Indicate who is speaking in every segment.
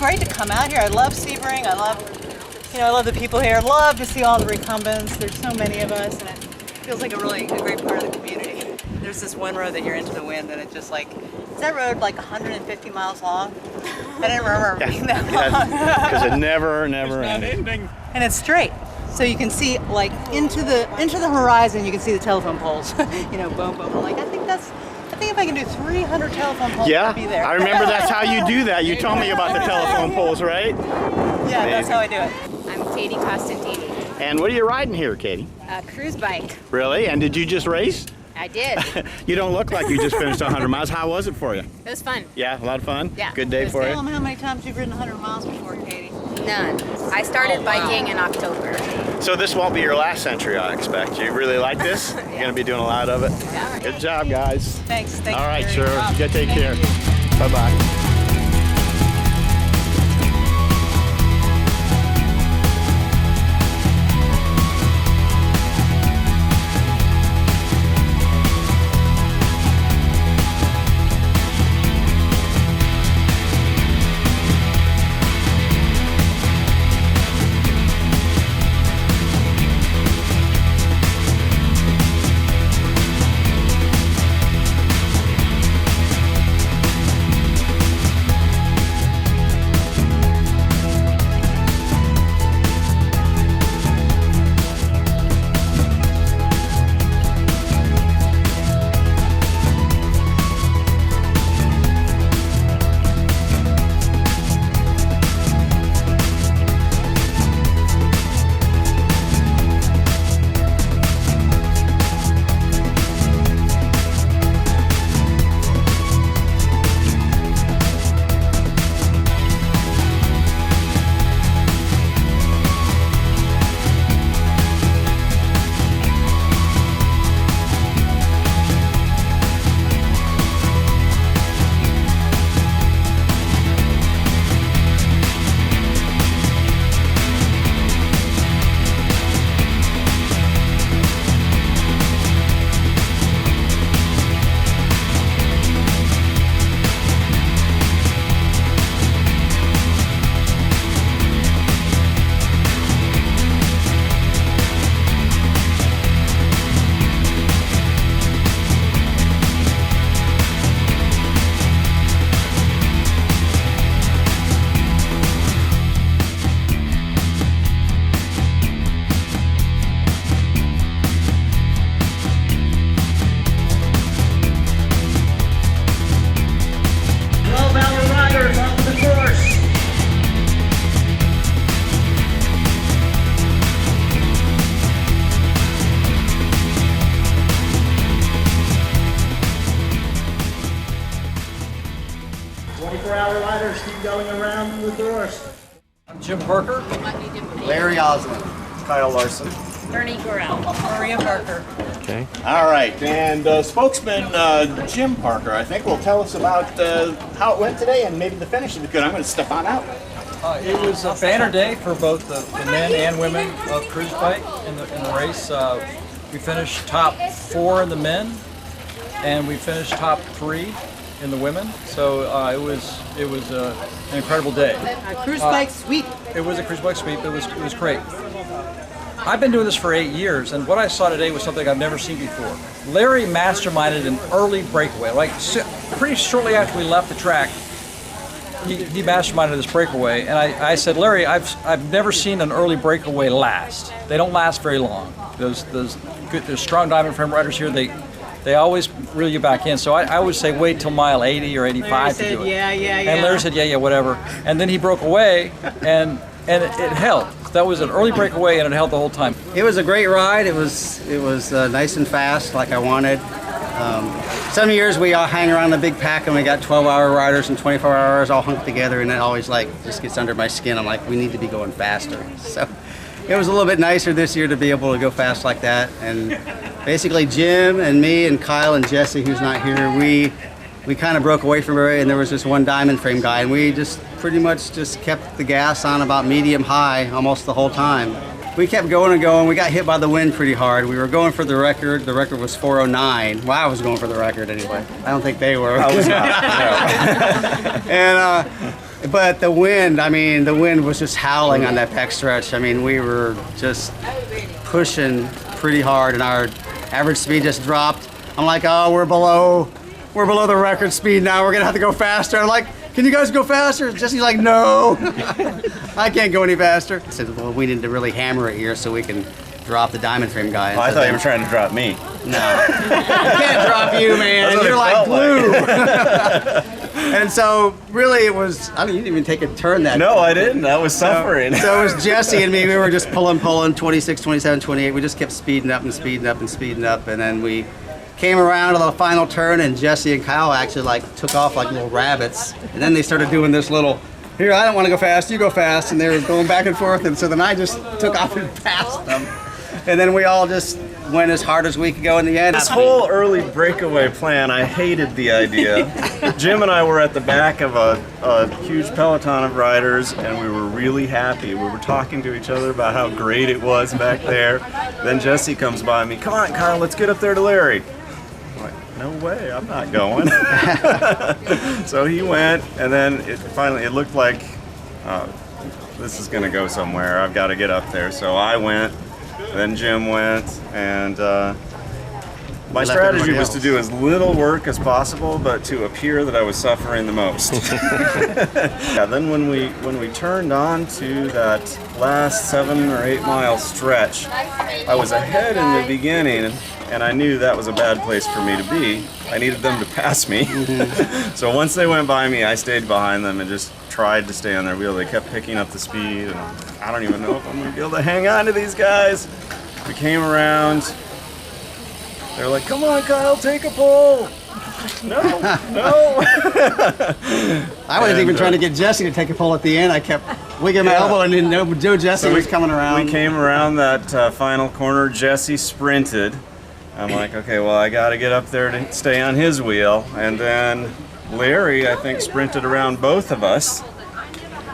Speaker 1: great to come out here. I love Sebring. I love the people here. I love to see all the recumbents. There's so many of us, and it feels like a great part of the community. There's this one road that you're into the wind, and it just like, is that road like 150 miles long? I didn't remember being that long.
Speaker 2: Because it never ends.
Speaker 1: And it's straight. So you can see like into the horizon, you can see the telephone poles. Boom, boom. I'm like, I think if I can do 300 telephone poles, I'll be there.
Speaker 2: I remember that's how you do that. You told me about the telephone poles, right?
Speaker 1: Yeah, that's how I do it.
Speaker 3: I'm Katie Costantini.
Speaker 2: And what are you riding here, Katie?
Speaker 3: Cruzbike.
Speaker 2: Really? And did you just race?
Speaker 3: I did.
Speaker 2: You don't look like you just finished 100 miles. How was it for you?
Speaker 3: It was fun.
Speaker 2: Yeah, a lot of fun?
Speaker 3: Yeah.
Speaker 2: Good day for you?
Speaker 1: Tell them how many times you've ridden 100 miles before, Katie.
Speaker 3: None. I started biking in October.
Speaker 2: So this won't be your last century, I expect. You really like this?
Speaker 3: Yeah.
Speaker 2: You're going to be doing a lot of it?
Speaker 3: Yeah.
Speaker 2: Good job, guys.
Speaker 1: Thanks.
Speaker 2: All right, sure.
Speaker 1: You
Speaker 2: Take care. Bye-bye.
Speaker 4: Jim Parker.
Speaker 5: Larry Osmond. Kyle Larson.
Speaker 3: Bernie Gorell.
Speaker 1: Maria Parker.
Speaker 2: Okay.
Speaker 5: All right, and spokesman Jim Parker, I think, will tell us about how it went today and maybe the finish if you could. I'm going to step on out.
Speaker 4: It was a banner day for both the men and women of Cruzbike in the race. We finished top 4 in the men, and we finished top 3 in the women. So it was an incredible day.
Speaker 1: Cruzbike sweep.
Speaker 4: It was a Cruzbike sweep. It was great. I've been doing this for 8 years, and what I saw today was something I've never seen before. Larry masterminded an early breakaway. Like pretty shortly after we left the track, he masterminded this breakaway, and I said, Larry, I've never seen an early breakaway last. They don't last very long. Those strong diamond frame riders here, they always reel you back in. So I would say wait till mile 80 or 85 to do it.
Speaker 1: Yeah.
Speaker 4: And Larry said, yeah, whatever. And then he broke away, and it held. That was an early breakaway, and it held the whole time.
Speaker 6: It was a great ride. It was nice and fast, like I wanted. Some years we all hang around the big pack, and we got 12-hour riders and 24 hours all hunked together, and it always just gets under my skin. I'm like, we need to be going faster. So it was a little bit nicer this year to be able to go fast like that. And basically, Jim and me and Kyle and Jesse, who's not here, we kind of broke away from her, and there was this one diamond frame guy, and we just pretty much just kept the gas on about medium high almost the whole time. We kept going and going. We got hit by the wind pretty hard. We were going for the record. The record was 4:09. Well, I was going for the record anyway. I don't think they were. I was not. And But the wind, I mean, the wind was just howling on that back stretch. I mean, we were just pushing pretty hard, and our average speed just dropped. I'm like, oh, we're below the record speed now. We're gonna have to go faster. I'm like, can you guys go faster? Jesse's like, no, I can't go any faster. I said, well, we need to really hammer it here so we can drop the diamond frame guy.
Speaker 2: Oh, I thought you were trying to drop me.
Speaker 6: No, I can't drop you, man.
Speaker 2: That's what
Speaker 6: You're
Speaker 2: it
Speaker 6: like
Speaker 2: felt
Speaker 6: glue. And so, really, it was. I didn't even take a turn that.
Speaker 2: No, I didn't. I was suffering.
Speaker 6: So it was Jesse and me. We were just pulling, 26, 27, 28. We just kept speeding up and speeding up and speeding up, and then we came around to the final turn, and Jesse and Kyle actually like took off like little rabbits, and then they started doing this little. Here, I don't want to go fast. You go fast, and they were going back and forth, and so then I just took off and passed them. And then we all just went as hard as we could go in the end.
Speaker 2: This whole early breakaway plan, I hated the idea. Jim and I were at the back of a huge peloton of riders, and we were really happy. We were talking to each other about how great it was back there. Then Jesse comes by me, come on, Kyle, let's get up there to Larry. I'm like, no way, I'm not going. So he went, and then it looked like this is going to go somewhere. I've got to get up there. So I went. Then Jim went, and my strategy was to do as little work as possible, but to appear that I was suffering the most. Yeah, then when we turned on to that last 7 or 8 mile stretch, I was ahead in the beginning, and I knew that was a bad place for me to be. I needed them to pass me. So once they went by me, I stayed behind them and just tried to stay on their wheel. They kept picking up the speed, and I don't even know if I'm going to be able to hang on to these guys. We came around. They're like, come on, Kyle, take a pull. No.
Speaker 6: I wasn't even trying to get Jesse to take a pull at the end. I kept wigging my elbow, and then Joe Jesse was coming around.
Speaker 2: We came around that final corner. Jesse sprinted. I'm like, okay, well, I got to get up there to stay on his wheel. And then Larry, I think, sprinted around both of us.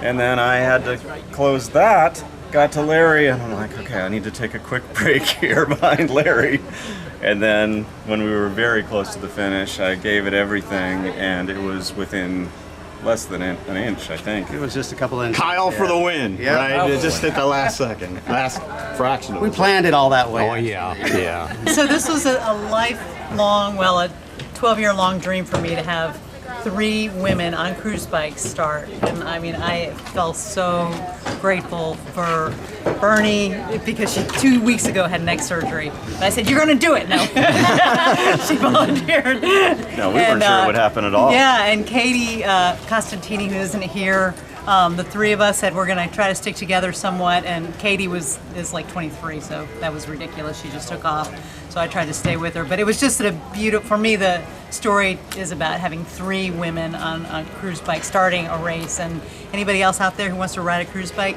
Speaker 2: And then I had to close that, got to Larry, and I'm like, okay, I need to take a quick break here behind Larry. And then when we were very close to the finish, I gave it everything, and it was within less than an inch, I think.
Speaker 6: It was just a couple inches.
Speaker 5: Kyle for the win,
Speaker 6: Yeah.
Speaker 5: right? It just at the last second, last fraction of
Speaker 6: We
Speaker 5: a
Speaker 6: planned it all that way.
Speaker 5: Oh, yeah.
Speaker 1: So this was a lifelong, well, a 12-year-long dream for me to have 3 women on cruise bikes start. And I mean, I felt so grateful for Bernie because she 2 weeks ago had neck surgery. And I said, you're going to do it. No. She volunteered.
Speaker 2: No, we weren't sure it would happen at all.
Speaker 1: Yeah, and Katie Costantini, who isn't here, the 3 of us said we're going to try to stick together somewhat, and Katie is like 23, so that was ridiculous. She just took off, so I tried to stay with her. But it was just a beautiful, for me, the story is about having 3 women on a cruise bike starting a race. And anybody else out there who wants to ride a cruise bike,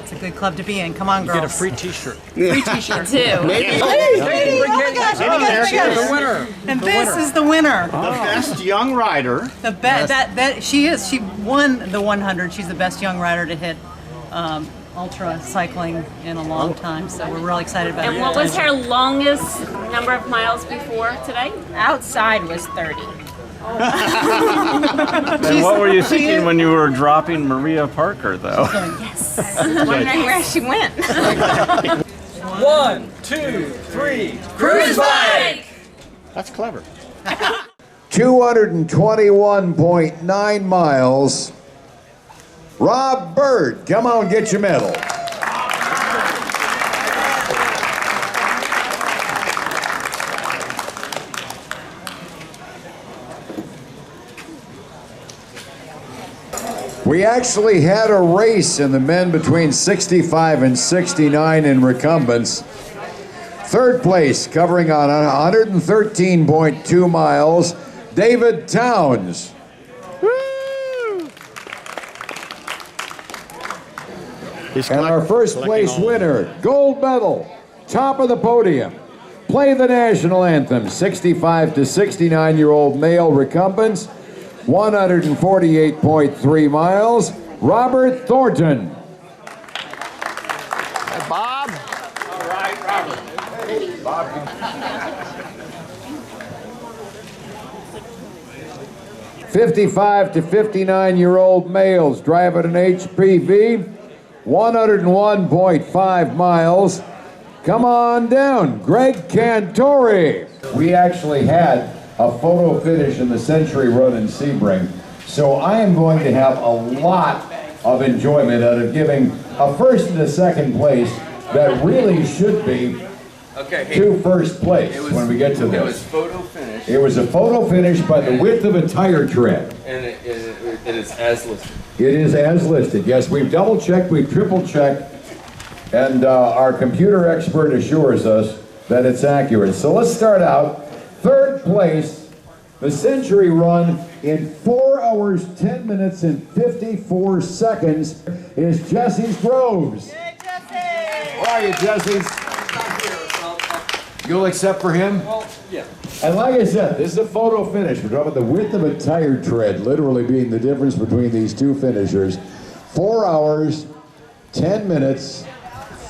Speaker 1: it's a good club to be in. Come on, girls.
Speaker 4: Get a free T-shirt.
Speaker 1: Free T-shirt.
Speaker 3: Too.
Speaker 1: Hey, Katie! Oh my gosh!
Speaker 4: The winner.
Speaker 1: And this is the winner.
Speaker 5: The best young rider.
Speaker 1: The that she is. She won the 100. She's the best young rider to hit ultra cycling in a long time. So we're really excited about it.
Speaker 7: And what was her longest number of miles before today?
Speaker 3: Outside was 30.
Speaker 2: And what were you thinking when you were dropping Maria Parker, though?
Speaker 3: Yes. Wondering where she went.
Speaker 4: 1, 2, 3.
Speaker 3: Cruise bike!
Speaker 5: That's clever.
Speaker 8: 221.9 miles. Rob Bird, come on, get your medal. We actually had a race in the men between 65 and 69 in recumbents. 3rd place, covering on 113.2 miles, David Towns. And our first place winner, gold medal, top of the podium. Play the national anthem, 65 to 69-year-old male recumbents, 148.3 miles, Robert Thornton.
Speaker 5: Hey, Bob. All right, Robert. Hey, Bob.
Speaker 8: 55 to 59-year-old males driving an HPV, 101.5 miles. Come on down, Greg Cantori. We actually had a photo finish in the Century Run in Sebring, so I am going to have a lot of enjoyment out of giving a first and a second place that really should be to first place when we get to this.
Speaker 9: It was photo finish.
Speaker 8: It was a photo finish by the width of a tire tread.
Speaker 9: And it is as listed.
Speaker 8: It is as listed, yes. We've double checked, we've triple checked, and our computer expert assures us that it's accurate. So let's start out. Third place, the Century Run in 4 hours, 10 minutes, and 54 seconds is Jesse's Groves.
Speaker 1: Hey, Jesse!
Speaker 8: Where are you, Jesse? You'll accept for him?
Speaker 4: Well, yeah.
Speaker 8: And like I said, this is a photo finish. We're talking about the width of a tire tread, literally being the difference between these two finishers. 4 hours, 10 minutes,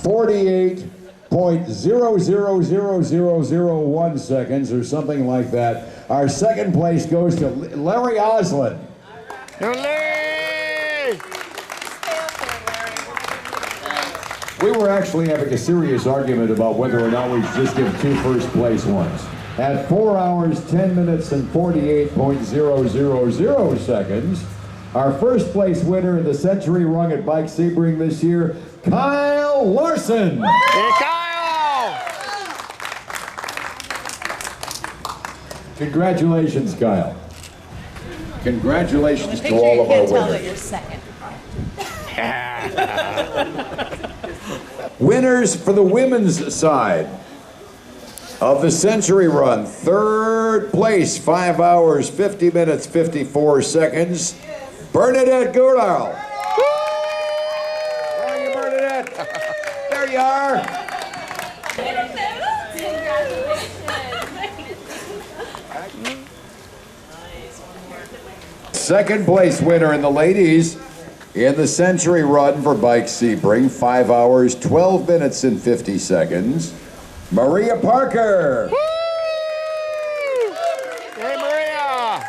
Speaker 8: 48.000001 seconds, or something like that. Our second place goes to Larry Oslin. We were actually having a serious argument about whether or not we should just give two first place ones. At 4 hours, 10 minutes, and 48.000 seconds, our first place winner in the Century Run at Bike Sebring this year, Kyle Larson.
Speaker 5: Hey, Kyle!
Speaker 8: Congratulations, Kyle. Congratulations to
Speaker 1: Picture
Speaker 8: all
Speaker 1: you
Speaker 8: of our
Speaker 1: can't tell that
Speaker 8: winners.
Speaker 1: you're second.
Speaker 8: Winners for the women's side of the Century Run. Third place, 5 hours, 50 minutes, 54 seconds, Bernadette Goodall. Where are you, Bernadette? There you are. Second place winner in the ladies in the Century Run for Bike Sebring, 5 hours, 12 minutes, and 50 seconds, Maria Parker.
Speaker 5: Woo! Hey, Maria!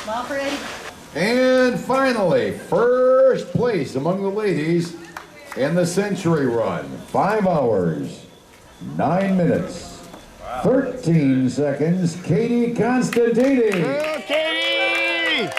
Speaker 1: Smile for Eddie.
Speaker 8: And finally, first place among the ladies in the Century Run, 5 hours, 9 minutes, 13 seconds, Katie Constantini.
Speaker 5: Katie!